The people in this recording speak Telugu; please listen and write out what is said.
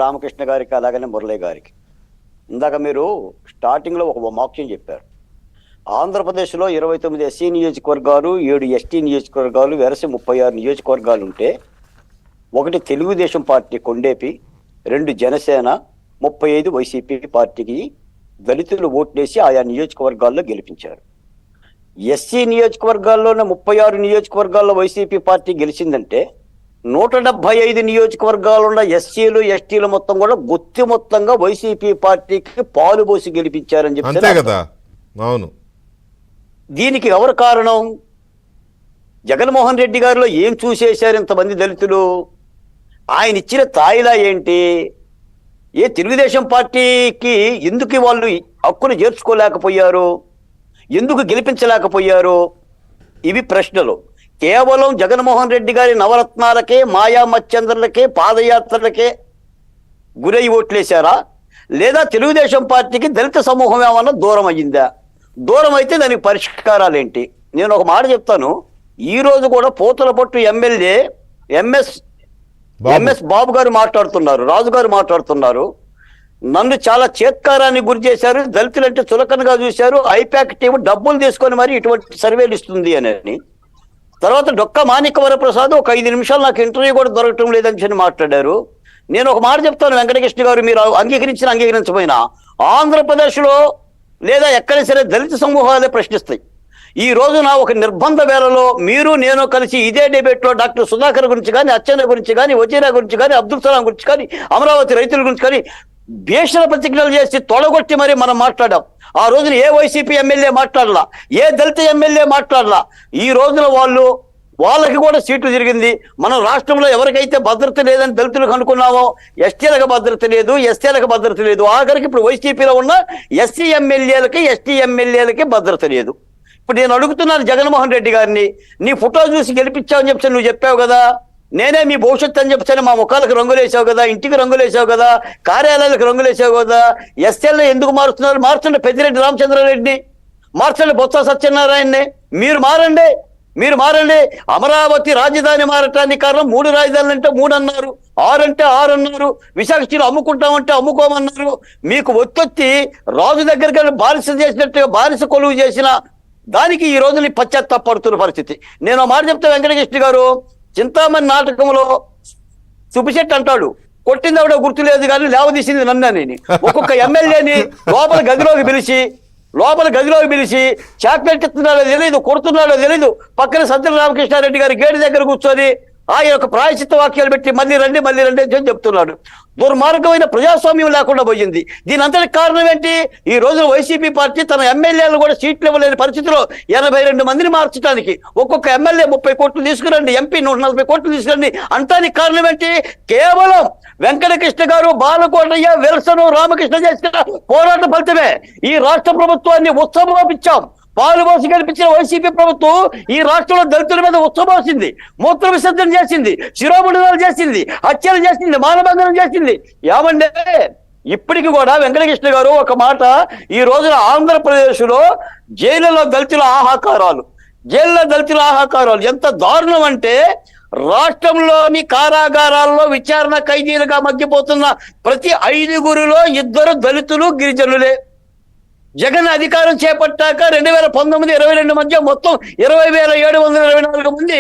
రామకృష్ణ గారికి అలాగనే మురళి గారికి. ఇందాక మీరు స్టార్టింగ్లో ఒక వాక్యం చెప్పారు. ఆంధ్రప్రదేశ్లో 29 ఎస్సీ నియోజకవర్గాలు, 7 ఎస్టీ నియోజకవర్గాలు, వెరసి 36 నియోజకవర్గాలు ఉంటే, 1 తెలుగుదేశం పార్టీ కొండేపి, 2 జనసేన, 35 వైసీపీ పార్టీకి దళితులు ఓట్లేసి ఆయా నియోజకవర్గాల్లో గెలిపించారు. ఎస్సీ నియోజకవర్గాల్లోనే 36 నియోజకవర్గాల్లో వైసీపీ పార్టీ గెలిచిందంటే 175 నియోజకవర్గాలున్న ఎస్సీలు ఎస్టీలు మొత్తం కూడా గుత్తి మొత్తంగా వైసీపీ పార్టీకి పాలు పోసి గెలిపించారని చెప్పి. అవును. దీనికి ఎవరు కారణం? జగన్మోహన్ రెడ్డి గారిలో ఏం చూసేశారు ఇంతమంది దళితులు? ఆయన ఇచ్చిన తాయిలా ఏంటి? ఏ తెలుగుదేశం పార్టీకి ఎందుకు వాళ్ళు హక్కును చేర్చుకోలేకపోయారు? ఎందుకు గెలిపించలేకపోయారు? ఇవి ప్రశ్నలు. కేవలం జగన్మోహన్ రెడ్డి గారి నవరత్నాలకే, మాయా మత్స్యంద్రులకే, పాదయాత్రలకే గురై ఓట్లేశారా? లేదా తెలుగుదేశం పార్టీకి దళిత సమూహం ఏమన్నా దూరం అయ్యిందా? దూరం అయితే దానికి పరిష్కారాలు ఏంటి? నేను ఒక మాట చెప్తాను. ఈ రోజు కూడా పూతలపట్టు ఎమ్మెల్యే ఎంఎస్ బాబు గారు మాట్లాడుతున్నారు, రాజు గారు మాట్లాడుతున్నారు. నన్ను చాలా చేత్కారాన్ని గురి చేశారు, దళితులంటే చులకనగా చూశారు, ఐపాక్ టీం డబ్బులు తీసుకొని మరి ఇటువంటి సర్వేలు ఇస్తుంది అని. తర్వాత డొక్క మాణిక్యవర ప్రసాద్ ఒక 5 నిమిషాలు నాకు ఇంటర్వ్యూ కూడా దొరకటం లేదని చెప్పి మాట్లాడారు. నేను ఒక మాట చెప్తాను, వెంకటకృష్ణ గారు, మీరు అంగీకరించకపోయినా ఆంధ్రప్రదేశ్లో లేదా ఎక్కడైనా సరే దళిత సమూహాలే ప్రశ్నిస్తాయి. ఈ రోజున ఒక నిర్బంధ వేళలో మీరు నేను కలిసి ఇదే డిబేట్లో డాక్టర్ సుధాకర్ గురించి కానీ, అచ్చెన్న గురించి కానీ, వజీరా గురించి కానీ, అబ్దుల్ సలాం గురించి కానీ, అమరావతి రైతుల గురించి కానీ భీషణ ప్రతిజ్ఞలు చేసి తొలగొట్టి మరి మనం మాట్లాడాం. ఆ రోజున ఏ వైసీపీ ఎమ్మెల్యే మాట్లాడలా, ఏ దళిత ఎమ్మెల్యే మాట్లాడలా. ఈ రోజున వాళ్ళకి కూడా సీట్లు జరిగింది. మన రాష్ట్రంలో ఎవరికైతే భద్రత లేదని దళితులకు అనుకున్నామో ఎస్టీలకు భద్రత లేదు, ఎస్టీలకు భద్రత లేదు. ఆఖరికి ఇప్పుడు వైసీపీలో ఉన్న ఎస్సీ ఎమ్మెల్యేలకి, ఎస్టీ ఎమ్మెల్యేలకి భద్రత లేదు. ఇప్పుడు నేను అడుగుతున్నాను జగన్మోహన్ రెడ్డి గారిని, నీ ఫోటో చూసి గెలిపించావని చెప్పి నువ్వు చెప్పావు కదా, నేనే మీ భవిష్యత్తు అని చెప్పాను, మా ముఖాలకు రంగులేసావు కదా, ఇంటికి రంగులేసావు కదా, కార్యాలయాలకు రంగులేసావు కదా. ఎస్ఎల్ని ఎందుకు మారుస్తున్నారు? మార్చండి పెద్దిరెడ్డి రామచంద్రారెడ్డిని, మార్చండి బొత్స సత్యనారాయణని. మీరు మారండి. అమరావతి రాజధాని మారటానికి కారణం 3 రాజధానులు అంటే 3 అన్నారు, 6 అంటే 6 అన్నారు, విశాఖ స్టీల్ అమ్ముకుంటామంటే అమ్ముకోమన్నారు. మీకు ఒత్తొత్తి రాజు దగ్గరికి బానిస చేసినట్టుగా బానిస కొలువు చేసిన దానికి ఈ రోజు నీ పశ్చాత్తాపడుతున్న పరిస్థితి. నేను మాట చెప్తా వెంకటకృష్ణ గారు, చింతామణి నాటకంలో సుబ్బిశెట్టి అంటాడు, కొట్టింది ఆవిడ గుర్తు లేదు కానీ లేవదీసింది నన్నని. ఒక్కొక్క ఎమ్మెల్యేని లోపల గదిలోకి పిలిచి చాక్లెట్ ఇస్తున్నాడో తెలీదు, కొడుతున్నాడో తెలీదు, పక్కన సజ్జల రామకృష్ణారెడ్డి గారి గేటు దగ్గర కూర్చొని ఆయన ఒక ప్రాయశ్చిత్త వాక్యాలు పెట్టి మళ్ళీ రండి అని చెప్తున్నాడు. దుర్మార్గమైన ప్రజాస్వామ్యం లేకుండా పోయింది. దీని అంతటికి కారణం ఏంటి? ఈ రోజు వైసీపీ పార్టీ తన ఎమ్మెల్యేలు కూడా సీట్లు ఇవ్వలేని పరిస్థితిలో 82 మందిని మార్చడానికి ఒక్కొక్క ఎమ్మెల్యే 30 కోట్లు తీసుకురండి, ఎంపీ 140 కోట్లు తీసుకురండి అంటానికి కారణం ఏంటి? కేవలం వెంకటకృష్ణ గారు, బాలకోటయ్య, విల్సన్, రామకృష్ణ చేసిన పోరాట ఫలితమే ఈ రాష్ట్ర ప్రభుత్వాన్ని ఉత్సవోపించాం. పాలు పోసి గెలిపించిన వైసీపీ ప్రభుత్వం ఈ రాష్ట్రంలో దళితుల మీద ఉత్సవోసింది, మూత్ర విసర్జన చేసింది, శిరోముండనాలు చేసింది, హత్యలు చేసింది, మానభంగనం చేసింది. ఏమంటే ఇప్పటికి కూడా వెంకటకృష్ణ గారు ఒక మాట, ఈ రోజున ఆంధ్రప్రదేశ్లో జైలులో దళితుల ఆహాకారాలు ఎంత దారుణం అంటే, రాష్ట్రంలోని కారాగారాల్లో విచారణ ఖైదీలుగా మగ్గిపోతున్న ప్రతి 5గురిలో 2 దళితులు, గిరిజనులే. జగన్ అధికారం చేపట్టాక 2019-22 మధ్య మొత్తం 20,724 మంది